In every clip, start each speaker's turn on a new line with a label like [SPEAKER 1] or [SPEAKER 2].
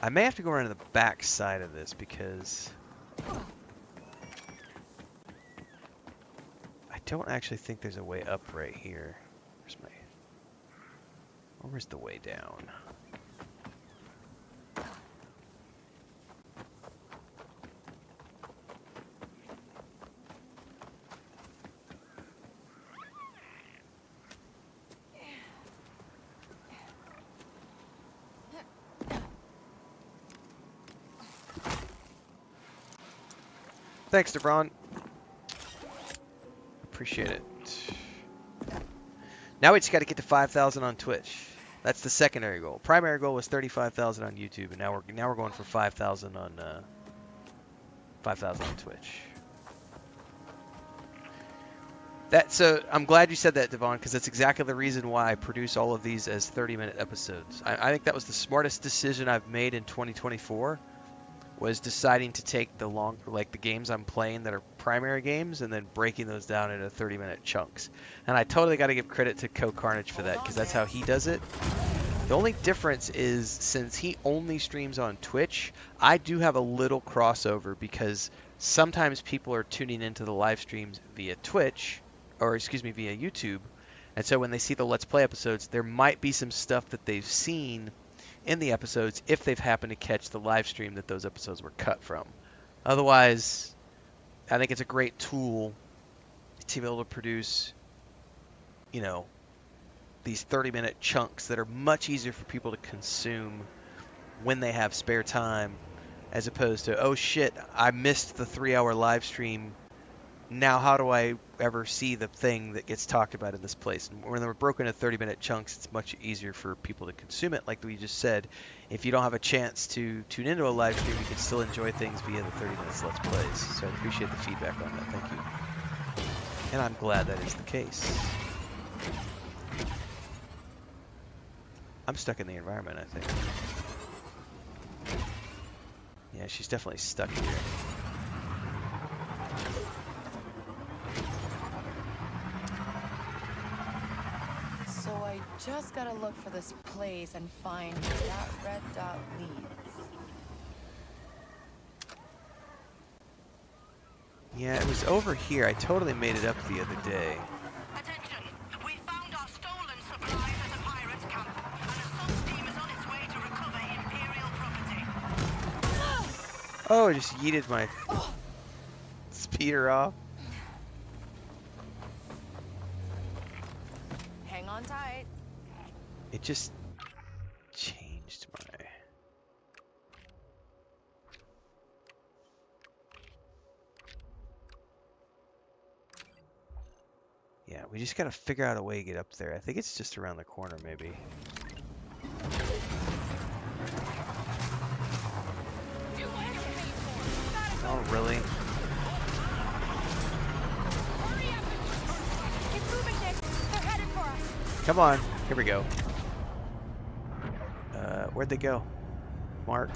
[SPEAKER 1] I may have to go around to the back side of this because I don't actually think there's a way up right here. Where's the way down? Thanks, Devron. Appreciate it. Now we just got to get to 5,000 on Twitch. That's the secondary goal. Primary goal was 35,000 on YouTube, and now we're going for 5,000 on 5,000 on Twitch. So I'm glad you said that, Devon, because that's exactly the reason why I produce all of these as 30-minute episodes. I think that was the smartest decision I've made in 2024. Was deciding to take the games I'm playing that are primary games and then breaking those down into 30-minute chunks. And I totally got to give credit to Co-Carnage for that because that's how he does it. The only difference is since he only streams on Twitch, I do have a little crossover because sometimes people are tuning into the live streams via Twitch, or excuse me, via YouTube. And so when they see the Let's Play episodes, there might be some stuff that they've seen in the episodes if they've happened to catch the live stream that those episodes were cut from. Otherwise, I think it's a great tool to be able to produce, these 30-minute chunks that are much easier for people to consume when they have spare time, as opposed to, oh shit, I missed the 3-hour live stream. Now how do I ever see the thing that gets talked about in this place? And when they're broken into 30-minute chunks, it's much easier for people to consume it. Like we just said, if you don't have a chance to tune into a live stream, you can still enjoy things via the 30 minutes Let's Plays. So I appreciate the feedback on that. Thank you. And I'm glad that is the case. I'm stuck in the environment, I think. Yeah, she's definitely stuck here.
[SPEAKER 2] So I just gotta look for this place and find where that red dot leads.
[SPEAKER 1] Yeah, it was over here. I totally made it up the other day.
[SPEAKER 3] Attention! We found our stolen supplies at a pirate's camp, and a sub team is on its way to recover Imperial property.
[SPEAKER 1] Oh, I just yeeted my speeder off.
[SPEAKER 2] Hang on tight.
[SPEAKER 1] It just changed my... Yeah, we just gotta figure out a way to get up there. I think it's just around the corner, maybe. Oh, really? Come on. Here we go. Where'd they go? Mark?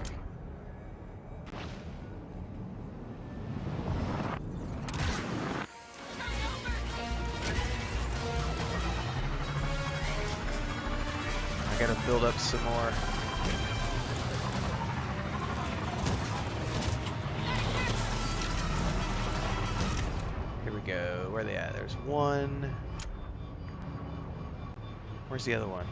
[SPEAKER 1] I gotta build up some more. Here we go. Where are they at? There's one. Where's the other one?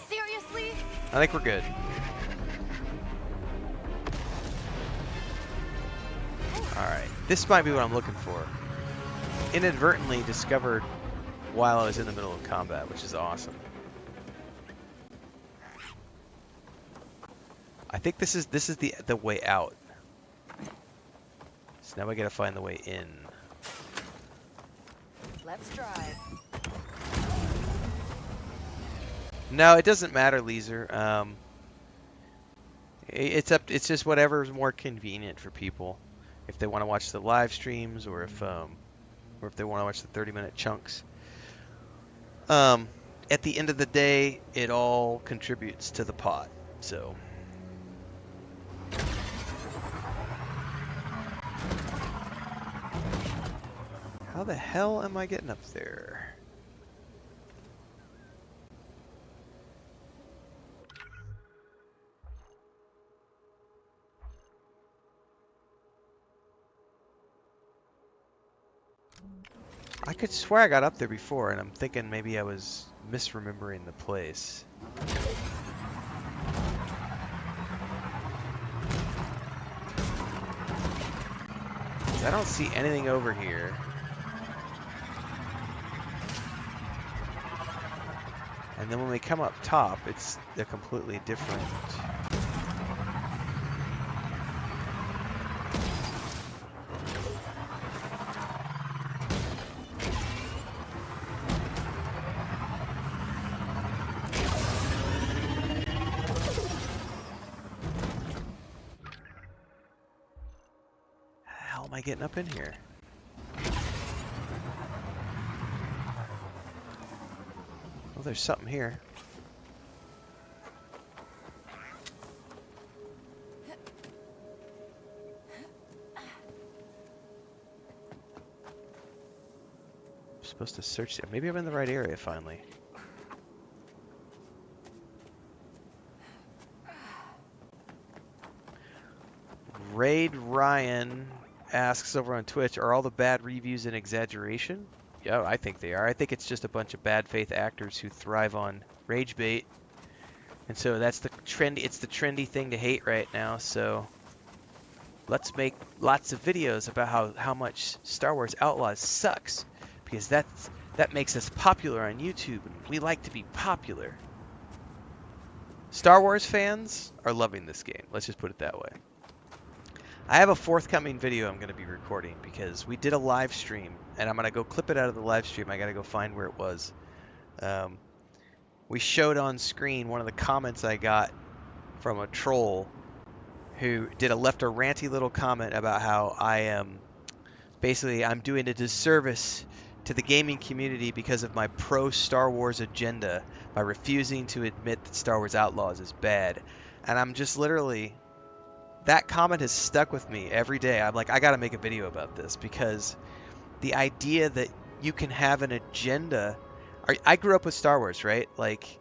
[SPEAKER 2] Seriously?
[SPEAKER 1] I think we're good. Alright, this might be what I'm looking for. Inadvertently discovered while I was in the middle of combat, which is awesome. I think this is the way out. So now we gotta find the way in.
[SPEAKER 2] Let's drive.
[SPEAKER 1] No, it doesn't matter, Leeser. It's just whatever's more convenient for people. If they want to watch the live streams, or if they want to watch the 30-minute chunks. Um, at the end of the day, it all contributes to the pot. So, how the hell am I getting up there? I could swear I got up there before, and I'm thinking maybe I was misremembering the place. 'Cause I don't see anything over here. And then when we come up top, it's a completely different. How am I getting up in here? Well, there's something here. I'm supposed to search it. Maybe I'm in the right area finally. Raid Ryan asks over on Twitch, are all the bad reviews an exaggeration? Yeah, I think they are. I think it's just a bunch of bad faith actors who thrive on rage bait. And so that's the trend. It's the trendy thing to hate right now. So let's make lots of videos about how much Star Wars Outlaws sucks, because that makes us popular on YouTube, and we like to be popular. Star Wars fans are loving this game. Let's just put it that way. I have a forthcoming video I'm going to be recording because we did a live stream, and I'm going to go clip it out of the live stream. I got to go find where it was. We showed on screen one of the comments I got from a troll who left a ranty little comment about how I am basically I'm doing a disservice to the gaming community because of my pro Star Wars agenda by refusing to admit that Star Wars Outlaws is bad. And I'm just literally, that comment has stuck with me every day. I'm like, I got to make a video about this, because the idea that you can have an agenda. I grew up with Star Wars, right? Like,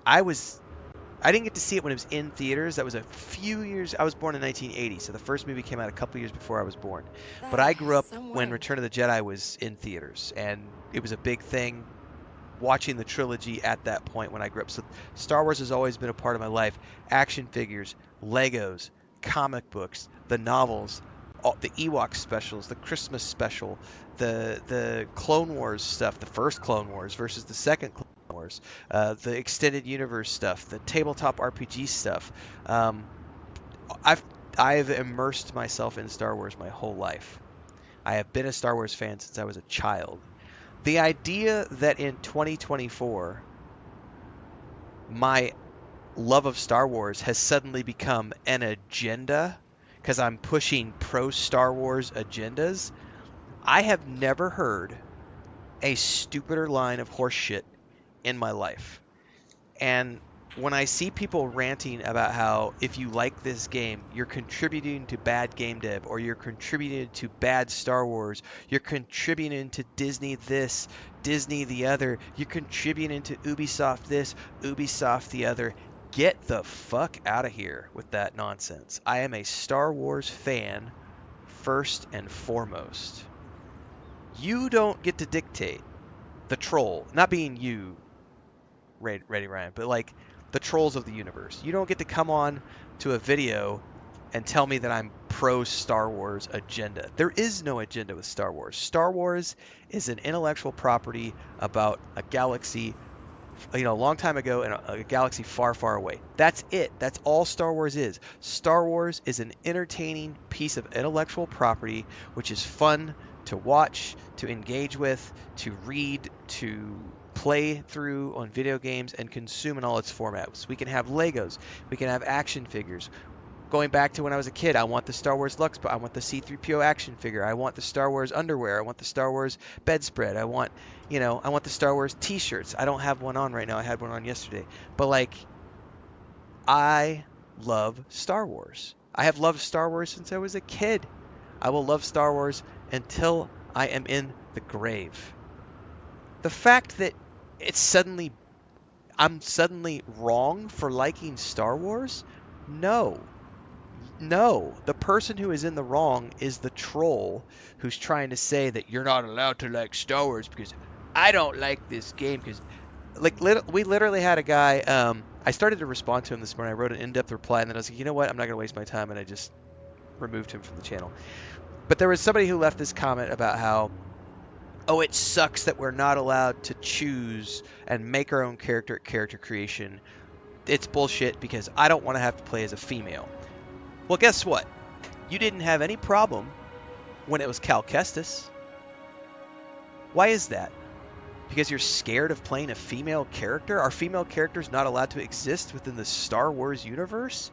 [SPEAKER 1] I didn't get to see it when it was in theaters. That was a few years. I was born in 1980, so the first movie came out a couple years before I was born. But I grew up when Return of the Jedi was in theaters, and it was a big thing watching the trilogy at that point when I grew up. So Star Wars has always been a part of my life. Action figures, Legos, comic books, the novels, the Ewok specials, the Christmas special, the Clone Wars stuff, the first Clone Wars versus the second Clone Wars, the extended universe stuff, the tabletop RPG stuff. I've immersed myself in Star Wars my whole life. I have been a Star Wars fan since I was a child. The idea that in 2024 my love of Star Wars has suddenly become an agenda because I'm pushing pro Star Wars agendas, I have never heard a stupider line of horseshit in my life. And when I see people ranting about how if you like this game, you're contributing to bad game dev, or you're contributing to bad Star Wars, you're contributing to Disney this, Disney the other, you're contributing to Ubisoft this, Ubisoft the other, get the fuck out of here with that nonsense. I am a Star Wars fan first and foremost. You don't get to dictate, the troll, not being you, Ready Ryan, but like the trolls of the universe. You don't get to come on to a video and tell me that I'm pro Star Wars agenda. There is no agenda with Star Wars. Star Wars is an intellectual property about a galaxy, a long time ago in a galaxy far, far away. That's it. That's all Star Wars is. Star Wars is an entertaining piece of intellectual property which is fun to watch, to engage with, to read, to play through on video games, and consume in all its formats. We can have Legos, we can have action figures, Going back to when I was a kid, I want the Star Wars Lux, but I want the C-3PO action figure. I want the Star Wars underwear. I want the Star Wars bedspread. I want, I want the Star Wars T-shirts. I don't have one on right now. I had one on yesterday. But like, I love Star Wars. I have loved Star Wars since I was a kid. I will love Star Wars until I am in the grave. The fact that I'm suddenly wrong for liking Star Wars? No. No, the person who is in the wrong is the troll who's trying to say that you're not allowed to like Star Wars because I don't like this game because we literally had a guy I started to respond to him this morning. I wrote an in-depth reply and then I was like, "You know what? I'm not going to waste my time," and I just removed him from the channel. But there was somebody who left this comment about how, "Oh, it sucks that we're not allowed to choose and make our own character at character creation. It's bullshit because I don't want to have to play as a female." Well, guess what? You didn't have any problem when it was Cal Kestis. Why is that? Because you're scared of playing a female character? Are female characters not allowed to exist within the Star Wars universe?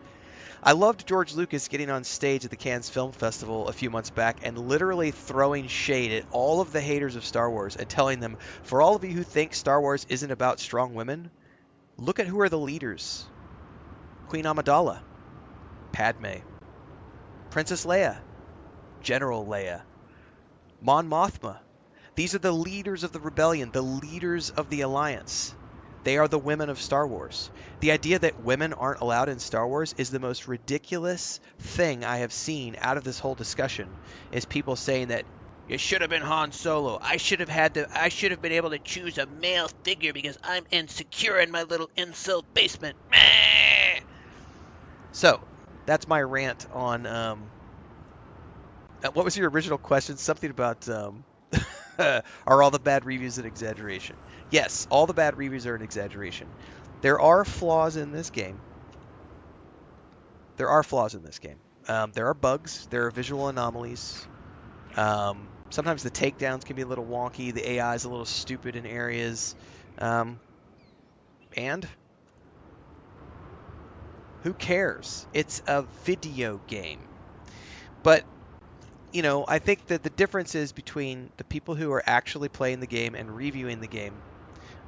[SPEAKER 1] I loved George Lucas getting on stage at the Cannes Film Festival a few months back and literally throwing shade at all of the haters of Star Wars and telling them, for all of you who think Star Wars isn't about strong women, look at who are the leaders. Queen Amidala, Padme, Princess Leia, General Leia, Mon Mothma. These are the leaders of the rebellion, the leaders of the alliance. They are the women of Star Wars. The idea that women aren't allowed in Star Wars is the most ridiculous thing I have seen out of this whole discussion, is people saying that it should have been Han Solo. I should have been able to choose a male figure because I'm insecure in my little incel basement. Meh. So, that's my rant on what was your original question? Something about are all the bad reviews an exaggeration? Yes, all the bad reviews are an exaggeration. There are flaws in this game. There are flaws in this game. There are bugs. There are visual anomalies. Sometimes the takedowns can be a little wonky. The AI is a little stupid in areas. And who cares? It's a video game. But I think that the difference is between the people who are actually playing the game and reviewing the game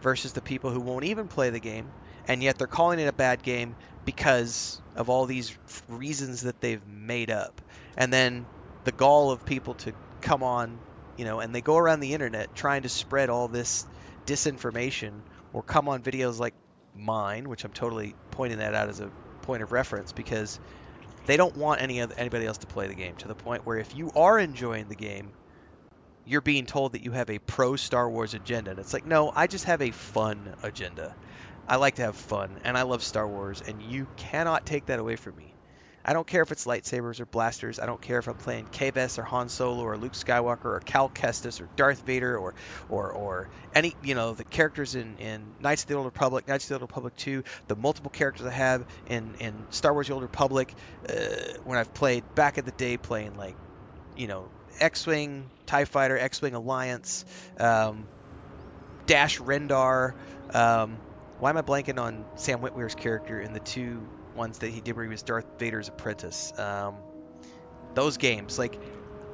[SPEAKER 1] versus the people who won't even play the game, and yet they're calling it a bad game because of all these reasons that they've made up. And then the gall of people to come on, and they go around the internet trying to spread all this disinformation, or come on videos like mine, which I'm totally pointing that out as a point of reference because they don't want anybody else to play the game, to the point where if you are enjoying the game, you're being told that you have a pro Star Wars agenda. And it's like, no, I just have a fun agenda. I like to have fun, and I love Star Wars, and you cannot take that away from me. I don't care if it's lightsabers or blasters. I don't care if I'm playing K-Vess or Han Solo or Luke Skywalker or Cal Kestis or Darth Vader or any, the characters in Knights of the Old Republic, Knights of the Old Republic 2, the multiple characters I have in Star Wars The Old Republic, when I've played back in the day playing like, X-Wing, TIE Fighter, X-Wing Alliance, Dash Rendar. Why am I blanking on Sam Witwer's character in the two ones that he did where he was Darth Vader's apprentice? Those games. Like,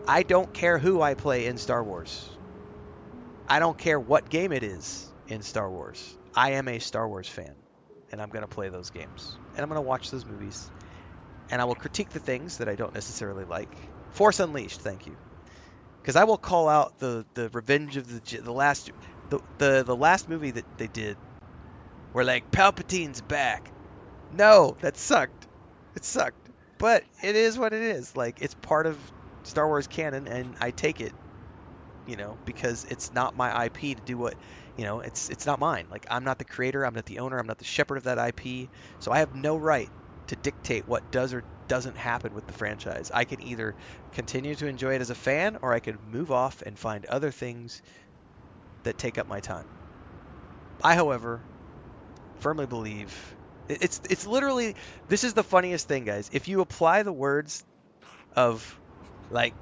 [SPEAKER 1] I don't care who I play in Star Wars. I don't care what game it is in Star Wars. I am a Star Wars fan, and I'm going to play those games. And I'm going to watch those movies. And I will critique the things that I don't necessarily like. Force Unleashed, thank you. Because I will call out the Revenge of the last movie that they did, where like Palpatine's back. No, that sucked. It sucked. But it is what it is. Like, it's part of Star Wars canon, and I take it, because it's not my IP to do what, it's not mine. Like, I'm not the creator, I'm not the owner, I'm not the shepherd of that IP, so I have no right to dictate what does or doesn't happen with the franchise. I can either continue to enjoy it as a fan, or I can move off and find other things that take up my time. I, however, firmly believe it's literally, this is the funniest thing, guys. If you apply the words of like,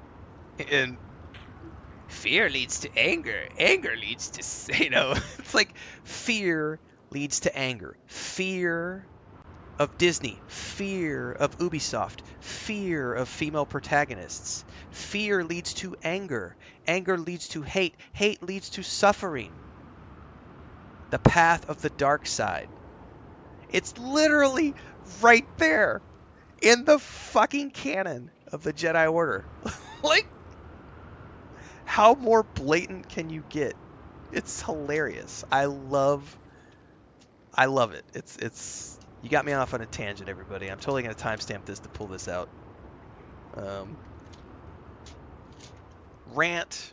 [SPEAKER 1] in fear leads to anger, anger leads to, it's like fear leads to anger. Fear of Disney, fear of Ubisoft, fear of female protagonists. Fear leads to anger. Anger leads to hate. Hate leads to suffering. The path of the dark side. It's literally right there in the fucking canon of the Jedi Order. Like, how more blatant can you get? It's hilarious. I love it. It's you got me off on a tangent, everybody. I'm totally gonna timestamp this to pull this out. Um, Rant.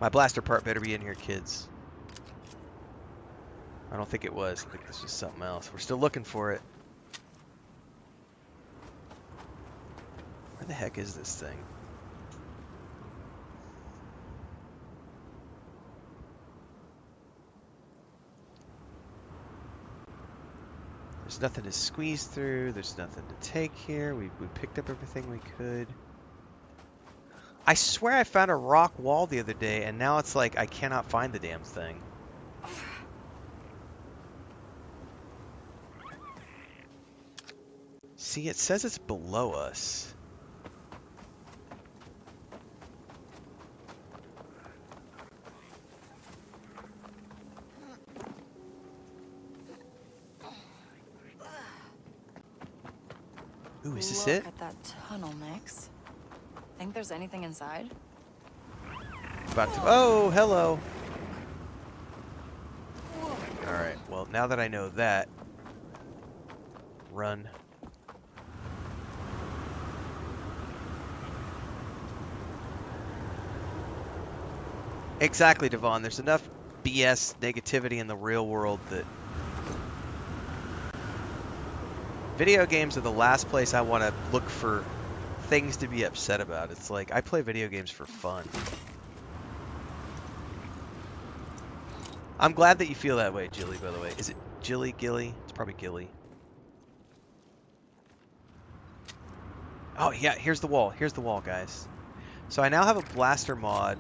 [SPEAKER 1] My blaster part better be in here, kids. I don't think it was. I think this was something else. We're still looking for it. Where the heck is this thing? There's nothing to squeeze through. There's nothing to take here. We picked up everything we could. I swear I found a rock wall the other day, and now it's like I cannot find the damn thing. See, it says it's below us. Ooh, is this it?
[SPEAKER 2] Look at that tunnel, Nix. Think there's anything inside?
[SPEAKER 1] About to. Oh, hello. All right. Well, now that I know that, run. Exactly, Devon. There's enough BS negativity in the real world that video games are the last place I want to look for things to be upset about. It's like I play video games for fun. I'm glad that you feel that way, Jilly, by the way. Is it Jilly, Gilly? It's probably Gilly. Oh, yeah, here's the wall. Here's the wall, guys. So I now have a blaster mod.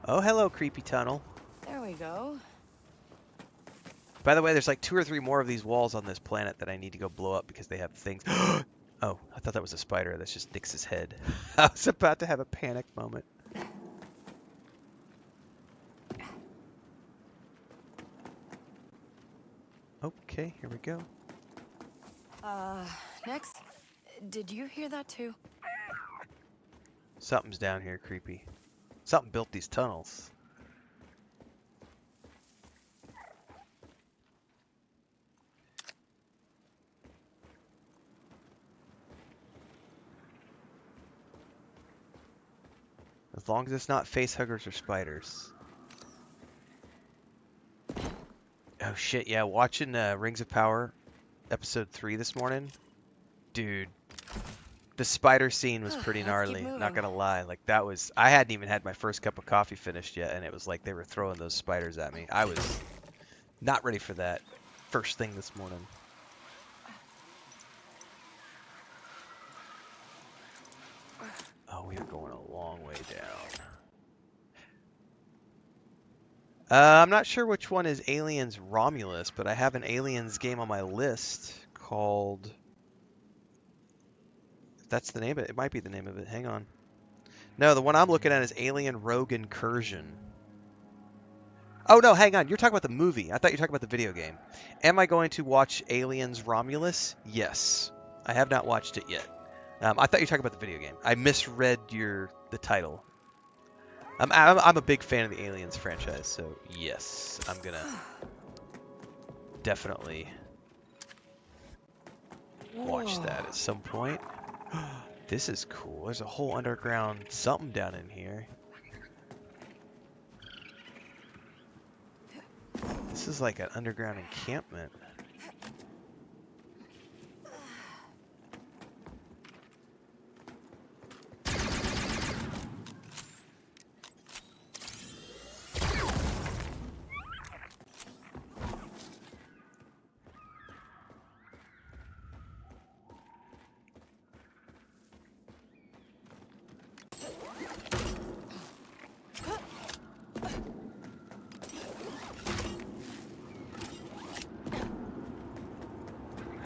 [SPEAKER 1] Oh, hello, creepy tunnel.
[SPEAKER 2] There we go.
[SPEAKER 1] By the way, there's like 2 or 3 more of these walls on this planet that I need to go blow up because they have things. Oh, I thought that was a spider. That's just Nix's head. I was about to have a panic moment. Okay, here we go.
[SPEAKER 2] Next, did you hear that too?
[SPEAKER 1] Something's down here, creepy. Something built these tunnels. As long as it's not facehuggers or spiders. Oh shit, yeah, watching Rings of Power episode 3 this morning. Dude, the spider scene was pretty gnarly, not gonna lie. Like that was, I hadn't even had my first cup of coffee finished yet, and it was like they were throwing those spiders at me. I was not ready for that first thing this morning. Oh, we are going a long way down. I'm not sure which one is Aliens Romulus, but I have an Aliens game on my list called... That's the name of it. It might be the name of it. Hang on. No, the one I'm looking at is Alien Rogue Incursion. Oh, no, hang on. You're talking about the movie. I thought you were talking about the video game. Am I going to watch Aliens Romulus? Yes. I have not watched it yet. I thought you were talking about the video game. I misread the title. I'm a big fan of the Aliens franchise, so yes, I'm gonna definitely watch
[SPEAKER 2] Whoa.
[SPEAKER 1] that at some point. This is cool. There's a whole underground something down in here. This is like an underground encampment.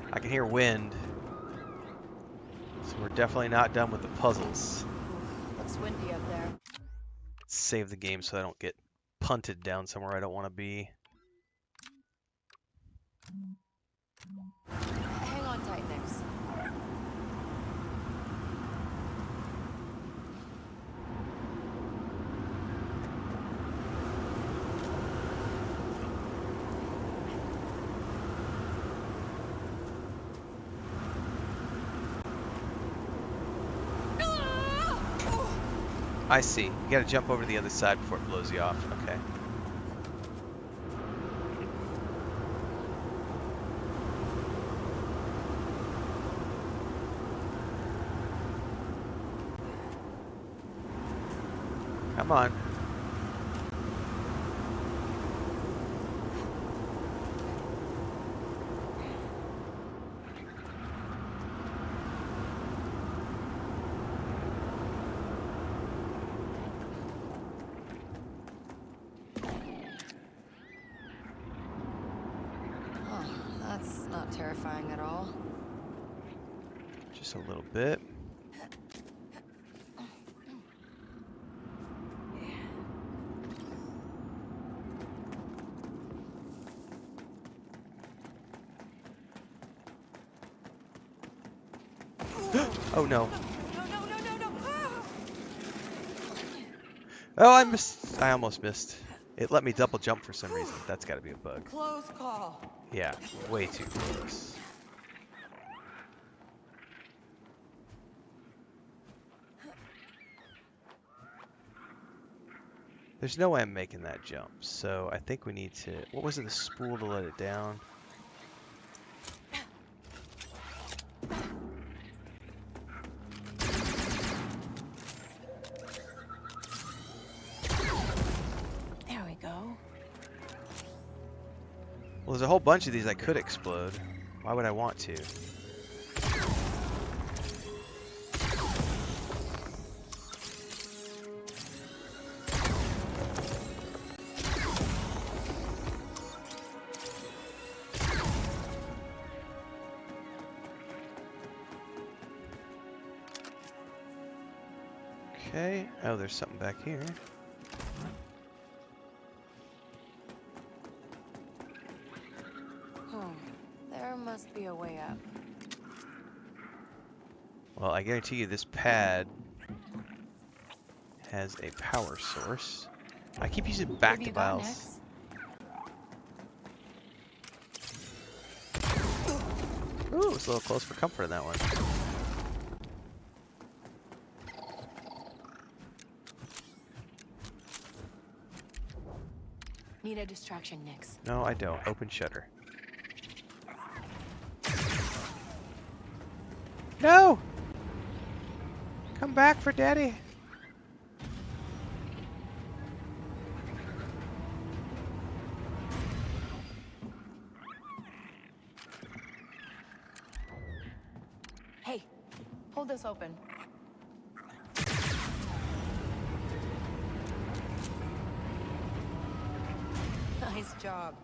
[SPEAKER 1] I can hear wind, so we're definitely not done with the puzzles.
[SPEAKER 2] Looks windy up there.
[SPEAKER 1] Save the game so I don't get punted down somewhere I don't want to be.
[SPEAKER 2] Hang on tight, Nix.
[SPEAKER 1] I see. You gotta jump over to the other side before it blows you off. Okay. Come on.
[SPEAKER 2] Oh, that's not terrifying at all.
[SPEAKER 1] Just a little bit. Oh no. Oh, I missed. I almost missed. It let me double jump for some reason. That's gotta be a bug.
[SPEAKER 3] Close call.
[SPEAKER 1] Yeah, way too close. There's no way I'm making that jump, so I think we need to... What was it, the spool to let it down?
[SPEAKER 2] There we go.
[SPEAKER 1] Well, there's a whole bunch of these I could explode. Why would I want to? Okay. Oh, there's something back here.
[SPEAKER 2] There must be a way up.
[SPEAKER 1] Well, I guarantee you this pad has a power source. I keep using
[SPEAKER 2] What have you got,
[SPEAKER 1] back-to-biles.
[SPEAKER 2] Nix?
[SPEAKER 1] Ooh, it's a little close for comfort in that one.
[SPEAKER 2] Need a distraction, Nix.
[SPEAKER 1] No, I don't. Open shutter. No! Come back for daddy.
[SPEAKER 2] Hey, hold this open. Nice job.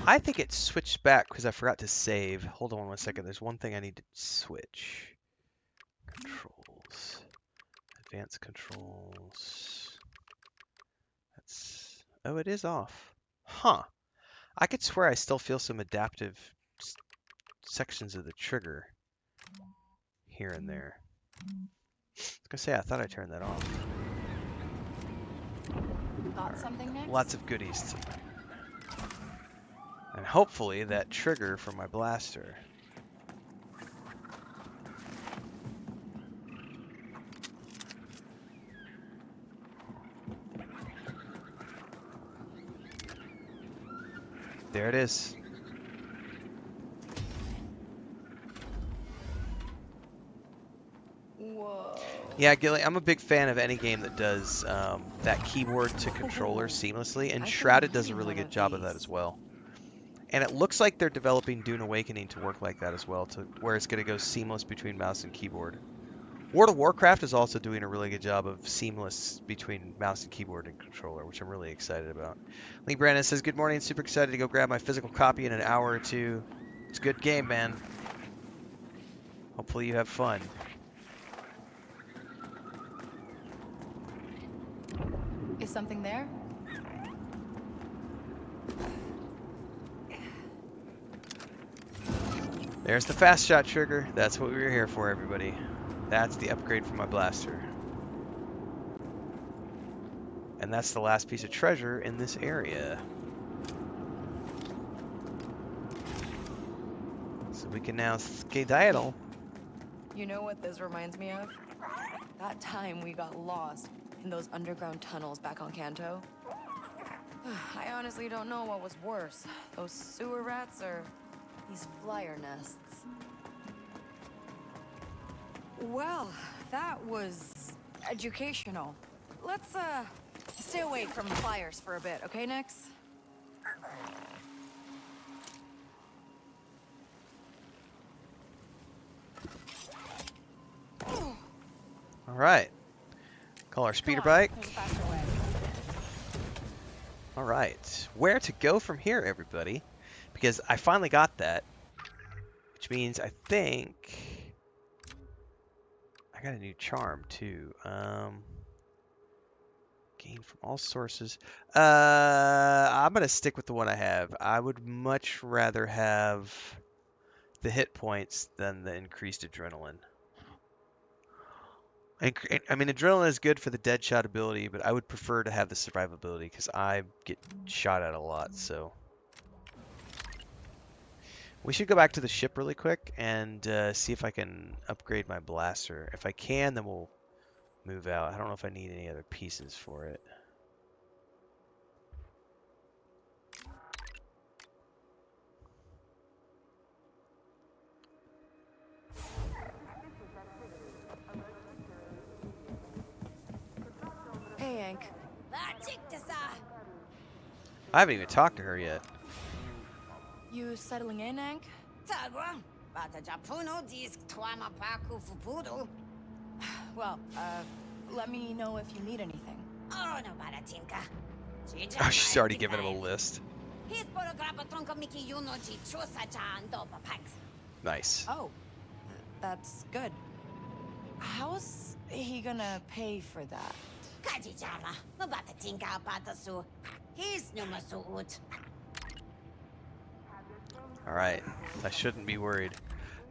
[SPEAKER 1] I think it switched back because I forgot to save. Hold on 1 second. There's one thing I need to switch. Controls. Advanced controls. That's... Oh, it is off. Huh. I could swear I still feel some adaptive sections of the trigger here and there. I was gonna say, I thought I turned that off.
[SPEAKER 2] Got something next?
[SPEAKER 1] Lots of goodies. And hopefully that trigger for my blaster. There it is.
[SPEAKER 2] Whoa.
[SPEAKER 1] Yeah, Gilly, I'm a big fan of any game that does that keyboard to controller seamlessly, and
[SPEAKER 2] I should
[SPEAKER 1] Shrouded does a
[SPEAKER 2] need
[SPEAKER 1] really
[SPEAKER 2] one
[SPEAKER 1] good
[SPEAKER 2] of
[SPEAKER 1] job of that
[SPEAKER 2] these.
[SPEAKER 1] as well. And it looks like they're developing Dune Awakening to work like that as well, to where it's going to go seamless between mouse and keyboard. World of Warcraft is also doing a really good job of seamless between mouse and keyboard and controller, which I'm really excited about. Lee Brandon says, good morning, super excited to go grab my physical copy in an hour or two. It's a good game, man. Hopefully you have fun.
[SPEAKER 2] Is something there?
[SPEAKER 1] There's the fast shot trigger. That's what we were here for, everybody. That's the upgrade for my blaster. And that's the last piece of treasure in this area. So we can now skedaddle.
[SPEAKER 2] You know what this reminds me of? That time we got lost in those underground tunnels back on Kanto. I honestly don't know what was worse, those sewer rats or these flyer nests. Well, that was educational. Let's stay away from flyers for a bit, okay, Nix?
[SPEAKER 1] All right. Call our speeder bike.
[SPEAKER 2] There's a faster way.
[SPEAKER 1] All right. Where to go from here, everybody? Because I finally got that, which means I think I got a new charm too. Gain from all sources. I'm gonna stick with the one I have. I would much rather have the hit points than the increased adrenaline. I mean, adrenaline is good for the dead shot ability, but I would prefer to have the survivability because I get shot at a lot. So we should go back to the ship really quick and see if I can upgrade my blaster. If I can, then we'll move out. I don't know if I need any other pieces for it.
[SPEAKER 2] Hey, Hank.
[SPEAKER 1] I haven't even talked to her yet.
[SPEAKER 2] You settling in, Hank? Well, let me know if you need anything.
[SPEAKER 1] Oh, she's already given him a list. Nice.
[SPEAKER 2] Oh, that's good. How's he gonna pay for that?
[SPEAKER 1] All right. I shouldn't be worried.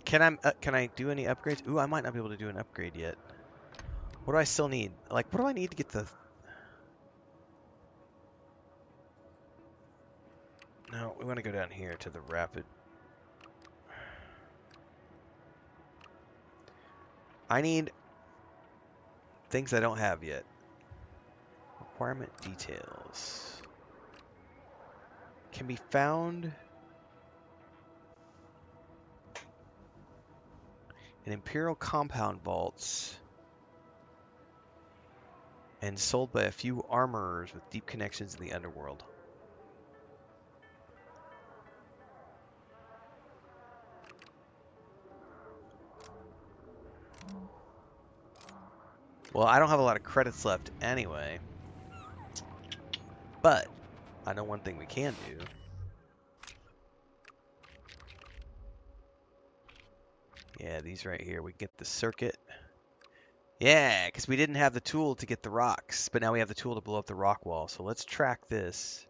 [SPEAKER 1] Can I do any upgrades? Ooh, I might not be able to do an upgrade yet. What do I still need? Like, what do I need to get the... No, we want to go down here to the rapid. I need things I don't have yet. Requirement details. Can be found in Imperial compound vaults and sold by a few armorers with deep connections in the underworld. Well, I don't have a lot of credits left anyway, but I know one thing we can do. Yeah, these right here. We get the circuit. Yeah, because we didn't have the tool to get the rocks, but now we have the tool to blow up the rock wall. So let's track this.